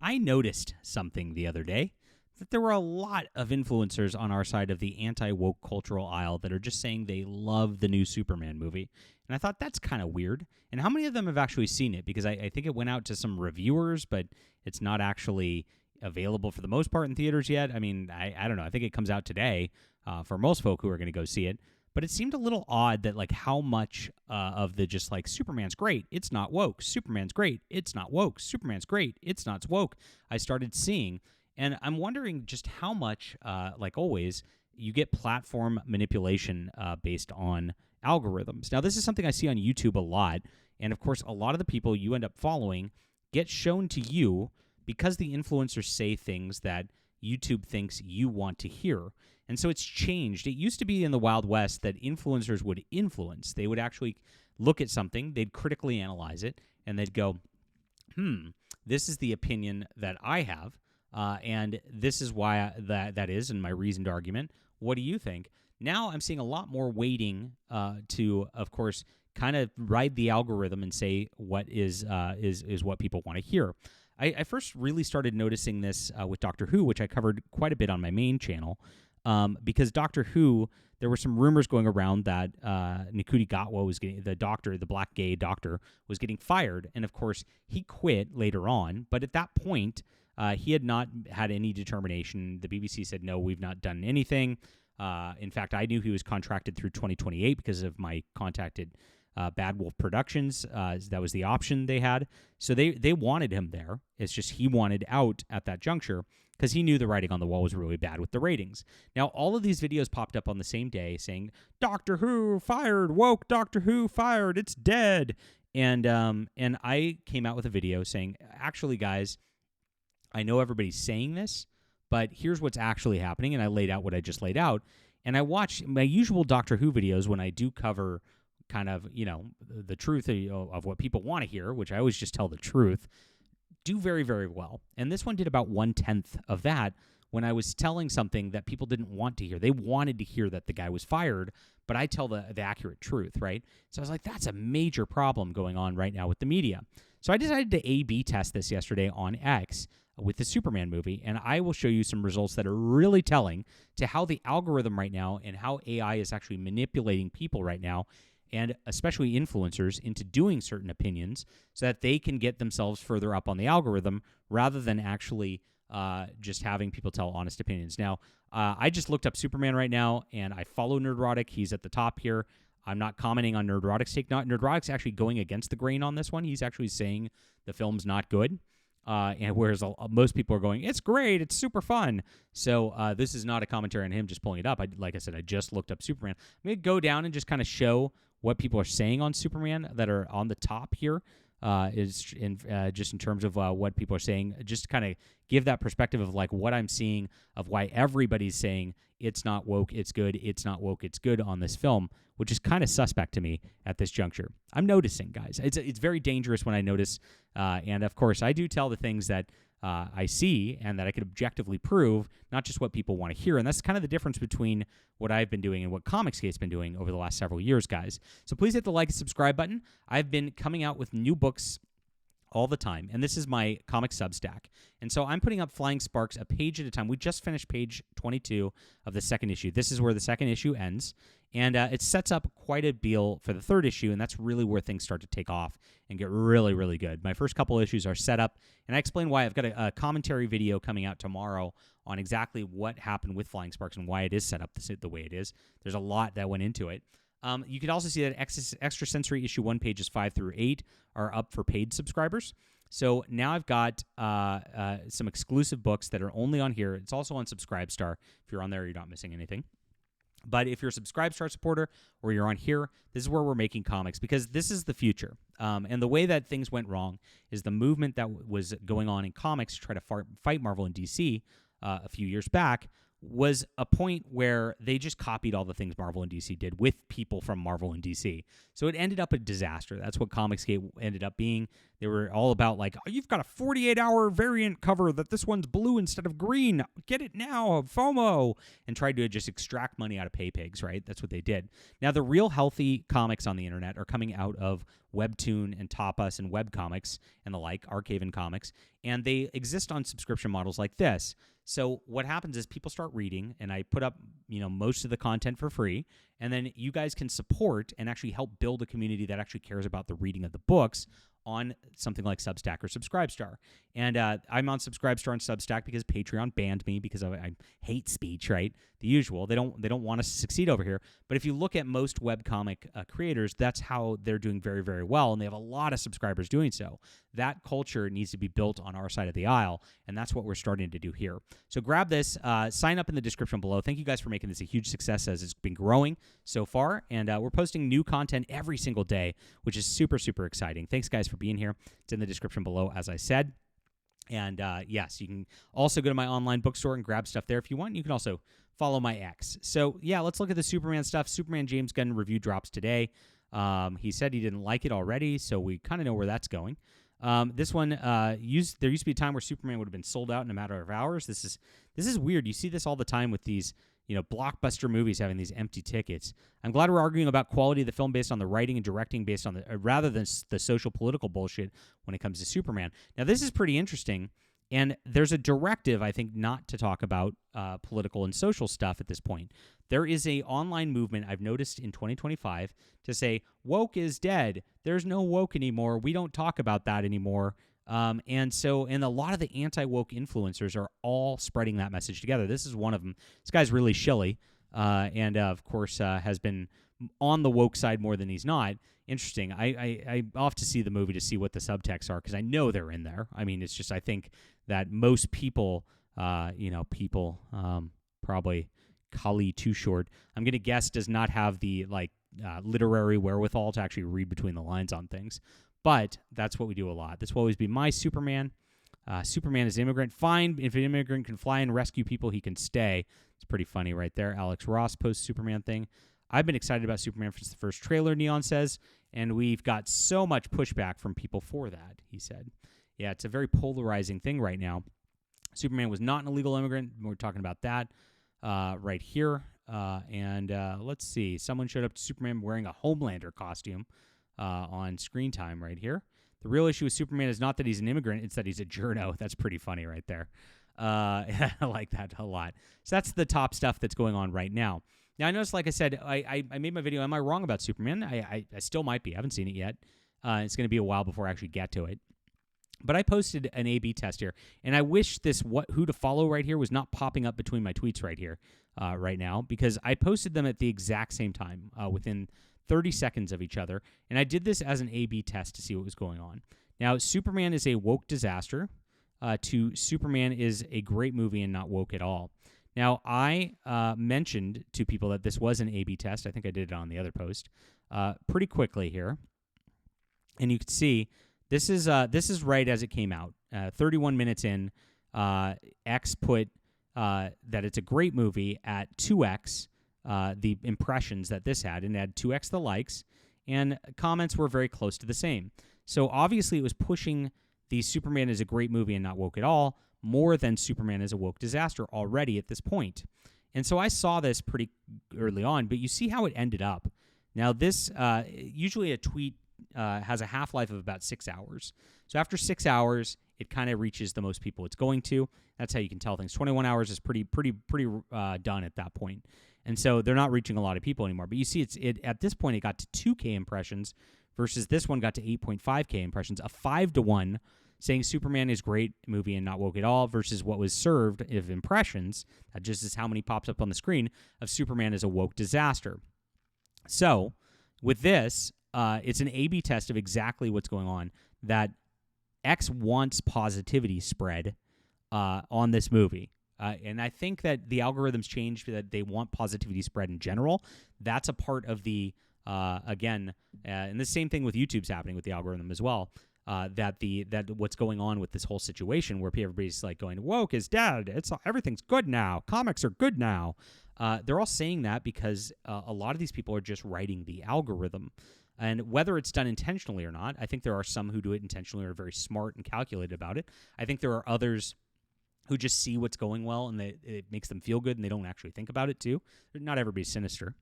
I noticed something the other day, that there were a lot of influencers on our side of the anti-woke cultural aisle that are just saying they love the new Superman movie. And I thought that's kind of weird. And how many of them have actually seen it? Because I think it went out to some reviewers, but it's not actually available for the most part in theaters yet. I mean, I don't know. I think it comes out today for most folk who are going to go see it. But it seemed a little odd that like how much of the just like Superman's great, it's not woke. Superman's great, it's not woke. Superman's great, it's not woke. I started seeing, and I'm wondering just how much, like always, you get platform manipulation based on algorithms. Now, this is something I see on YouTube a lot, and of course, a lot of the people you end up following get shown to you because the influencers say things that YouTube thinks you want to hear. And so it's changed. It used to be in the Wild West that influencers would influence. They would actually look at something, they'd critically analyze it, and they'd go, this is the opinion that I have, and this is why that is, and my reasoned argument. What do you think? Now I'm seeing a lot more waiting to, of course, kind of ride the algorithm and say what is what people want to hear. I first really started noticing this with Doctor Who, which I covered quite a bit on my main channel, because Doctor Who, there were some rumors going around that Ncuti Gatwa was getting, the black gay doctor, was getting fired. And of course, he quit later on. But at that point, he had not had any determination. The BBC said, no, we've not done anything. In fact, I knew he was contracted through 2028 because of my contact at Bad Wolf Productions. That was the option they had. So they wanted him there. It's just he wanted out at that juncture because he knew the writing on the wall was really bad with the ratings. Now, all of these videos popped up on the same day saying, Doctor Who fired, woke Doctor Who fired, it's dead. And I came out with a video saying, actually, guys, I know everybody's saying this, but here's what's actually happening. And I laid out what I just laid out. And I watch my usual Doctor Who videos when I do cover kind of, the truth of what people want to hear, which I always just tell the truth, do very, very well. And this one did about 1/10 of that when I was telling something that people didn't want to hear. They wanted to hear that the guy was fired, but I tell the accurate truth, right? So I was like, that's a major problem going on right now with the media. So I decided to A/B test this yesterday on X with the Superman movie, and I will show you some results that are really telling to how the algorithm right now and how AI is actually manipulating people right now, and especially influencers, into doing certain opinions so that they can get themselves further up on the algorithm rather than actually just having people tell honest opinions. Now, I just looked up Superman right now, and I follow Nerdrotic. He's at the top here. I'm not commenting on Nerdrotic's take. Nerdrotic's actually going against the grain on this one. He's actually saying the film's not good. And whereas most people are going, it's great, it's super fun. So this is not a commentary on him just pulling it up. Like I said, I just looked up Superman. I'm going to go down and just kind of show what people are saying on Superman that are on the top here, just in terms of what people are saying, just to kind of give that perspective of like what I'm seeing of why everybody's saying it's not woke, it's good, it's not woke, it's good on this film, which is kind of suspect to me at this juncture. I'm noticing, guys. It's very dangerous when I notice, and of course, I do tell the things that I see and that I could objectively prove, not just what people want to hear. And that's kind of the difference between what I've been doing and what Comicsgate's been doing over the last several years, guys. So please hit the like and subscribe button. I've been coming out with new books all the time, and this is my comic Substack. And so I'm putting up Flying Sparks a page at a time. We just finished page 22 of the second issue. This is where the second issue ends, and it sets up quite a deal for the third issue, and that's really where things start to take off and get really, really good. My first couple issues are set up, and I explain why. I've got a commentary video coming out tomorrow on exactly what happened with Flying Sparks and why it is set up the way it is. There's a lot that went into it. You can also see that Extra Sensory issue 1 pages 5 through 8 are up for paid subscribers. So now I've got some exclusive books that are only on here. It's also on Subscribestar. If you're on there, you're not missing anything. But if you're a Subscribestar supporter or you're on here, this is where we're making comics because this is the future. And the way that things went wrong is the movement that was going on in comics to try to fight Marvel and DC a few years back was a point where they just copied all the things Marvel and DC did with people from Marvel and DC. So it ended up a disaster. That's what Comicsgate ended up being. They were all about like, oh, you've got a 48-hour variant cover that this one's blue instead of green. Get it now, FOMO, and tried to just extract money out of pay pigs, right? That's what they did. Now, the real healthy comics on the internet are coming out of Webtoon and Tapas and webcomics and the like, Arcaven comics, and they exist on subscription models like this. So what happens is people start reading, and I put up, most of the content for free, and then you guys can support and actually help build a community that actually cares about the reading of the books on something like Substack or Subscribestar. And I'm on Subscribestar and Substack because Patreon banned me because I hate speech, right? The usual. They don't want us to succeed over here. But if you look at most webcomic creators, that's how they're doing very, very well, and they have a lot of subscribers doing so. That culture needs to be built on our side of the aisle, and that's what we're starting to do here. So grab this, sign up in the description below. Thank you guys for making this a huge success as it's been growing so far, and we're posting new content every single day, which is super, super exciting. Thanks, guys, for being here. It's in the description below, as I said. And yes, you can also go to my online bookstore and grab stuff there if you want. You can also follow my ex. So yeah, let's look at the Superman stuff. Superman James Gunn review drops today. He said he didn't like it already, so we kind of know where that's going. This one, there used to be a time where Superman would have been sold out in a matter of hours. This is weird. You see this all the time with these, blockbuster movies having these empty tickets. I'm glad we're arguing about quality of the film based on the writing and directing based on the rather than the social political bullshit when it comes to Superman. Now, this is pretty interesting, and there's a directive, I think, not to talk about political and social stuff at this point. There is a online movement I've noticed in 2025 to say, woke is dead. There's no woke anymore. We don't talk about that anymore. And a lot of the anti-woke influencers are all spreading that message together. This is one of them. This guy's really shilly, and of course has been on the woke side more than he's not. Interesting. I'll have to see the movie to see what the subtexts are because I know they're in there. I mean, it's just I think that most people, probably Kali Too Short, I'm going to guess does not have the literary wherewithal to actually read between the lines on things. But that's what we do a lot. This will always be my Superman. Superman is an immigrant. Fine, if an immigrant can fly and rescue people, he can stay. It's pretty funny right there. Alex Ross posts Superman thing. I've been excited about Superman since the first trailer, Neon says, and we've got so much pushback from people for that, he said. Yeah, it's a very polarizing thing right now. Superman was not an illegal immigrant. We're talking about that right here. Let's see. Someone showed up to Superman wearing a Homelander costume on screen time right here. The real issue with Superman is not that he's an immigrant, it's that he's a journo. That's pretty funny right there. I like that a lot. So that's the top stuff that's going on right now. Now, I noticed, like I said, I made my video, am I wrong about Superman? I still might be. I haven't seen it yet. It's going to be a while before I actually get to it. But I posted an A/B test here, and I wish this who to follow right here was not popping up between my tweets right here right now, because I posted them at the exact same time within 30 seconds of each other, and I did this as an A/B test to see what was going on. Now, Superman is a woke disaster to Superman is a great movie and not woke at all. Now, I mentioned to people that this was an A/B test. I think I did it on the other post pretty quickly here, and you can see this is right as it came out. 31 minutes in, X put that it's a great movie at 2x the impressions that this had, and it had 2x the likes, and comments were very close to the same. So obviously it was pushing the Superman is a great movie and not woke at all more than Superman is a woke disaster already at this point. And so I saw this pretty early on, but you see how it ended up. Now this, usually a tweet has a half-life of about 6 hours. So after 6 hours, it kind of reaches the most people it's going to. That's how you can tell things. 21 hours is pretty done at that point. And so they're not reaching a lot of people anymore. But you see, it at this point, it got to 2K impressions versus this one got to 8.5K impressions, a 5-to-1 saying Superman is great movie and not woke at all versus what was served of impressions, that just is how many pops up on the screen, of Superman as a woke disaster. So with this, it's an A/B test of exactly what's going on, that X wants positivity spread on this movie. And I think that the algorithms changed, that they want positivity spread in general. That's a part of the, and the same thing with YouTube's happening with the algorithm as well, that what's going on with this whole situation where everybody's like going, woke is dead, everything's good now, comics are good now. They're all saying that because a lot of these people are just writing the algorithm. And whether it's done intentionally or not, I think there are some who do it intentionally or are very smart and calculated about it. I think there are others who just see what's going well and it makes them feel good and they don't actually think about it too. Not everybody's sinister.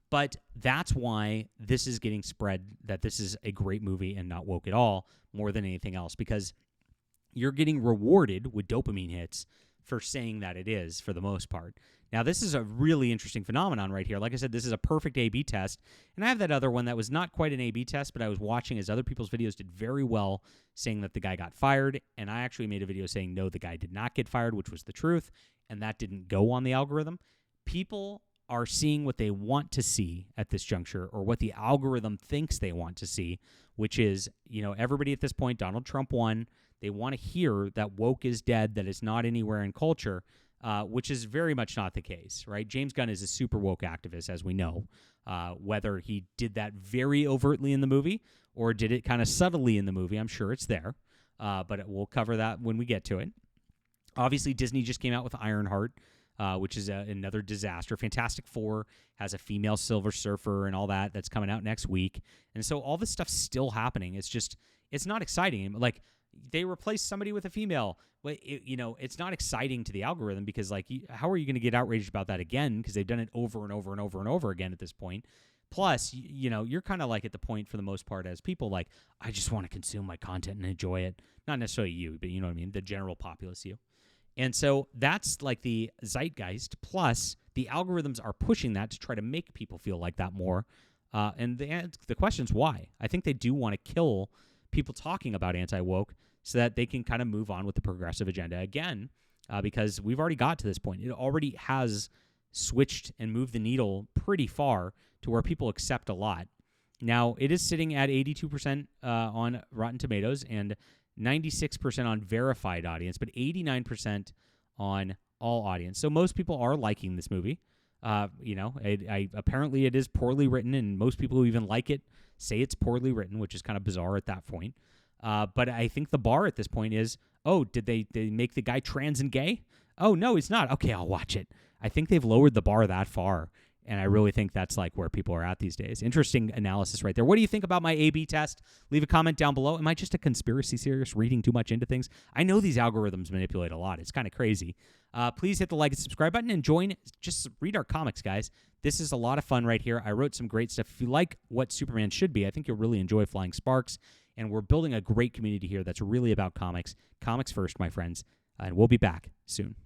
But that's why this is getting spread, that this is a great movie and not woke at all, more than anything else, because you're getting rewarded with dopamine hits for saying that it is, for the most part. Now, this is a really interesting phenomenon right here. Like I said, this is a perfect A-B test, and I have that other one that was not quite an A-B test, but I was watching as other people's videos did very well, saying that the guy got fired, and I actually made a video saying, no, the guy did not get fired, which was the truth, and that didn't go on the algorithm. People are seeing what they want to see at this juncture, or what the algorithm thinks they want to see, which is, everybody at this point, Donald Trump won. They want to hear that woke is dead, that it's not anywhere in culture, which is very much not the case, right? James Gunn is a super woke activist, as we know. Whether he did that very overtly in the movie or did it kind of subtly in the movie, I'm sure it's there, but we'll cover that when we get to it. Obviously, Disney just came out with Ironheart, which is another disaster. Fantastic Four has a female Silver Surfer and all that that's coming out next week. And so all this stuff's still happening. It's not exciting. Like, they replaced somebody with a female. It's not exciting to the algorithm because, how are you going to get outraged about that again? Because they've done it over and over and over and over again at this point. Plus, you're kind of at the point for the most part as people I just want to consume my content and enjoy it. Not necessarily you, but you know what I mean? The general populace you. And so that's the zeitgeist. Plus, the algorithms are pushing that to try to make people feel like that more. And the question is why? I think they do want to kill people talking about anti-woke so that they can kind of move on with the progressive agenda again, because we've already got to this point. It already has switched and moved the needle pretty far to where people accept a lot. Now, it is sitting at 82% on Rotten Tomatoes and 96% on verified audience, but 89% on all audience. So most people are liking this movie. Apparently it is poorly written, and most people who even like it say it's poorly written, which is kind of bizarre at that point. But I think the bar at this point is, did they make the guy trans and gay? Oh, no, he's not. Okay, I'll watch it. I think they've lowered the bar that far, and I really think that's where people are at these days. Interesting analysis right there. What do you think about my A/B test? Leave a comment down below. Am I just a conspiracy theorist reading too much into things? I know these algorithms manipulate a lot. It's kind of crazy. Please hit the like and subscribe button and just read our comics, guys. This is a lot of fun right here. I wrote some great stuff. If you like what Superman should be, I think you'll really enjoy Flying Sparks. And we're building a great community here that's really about comics. Comics first, my friends. And we'll be back soon.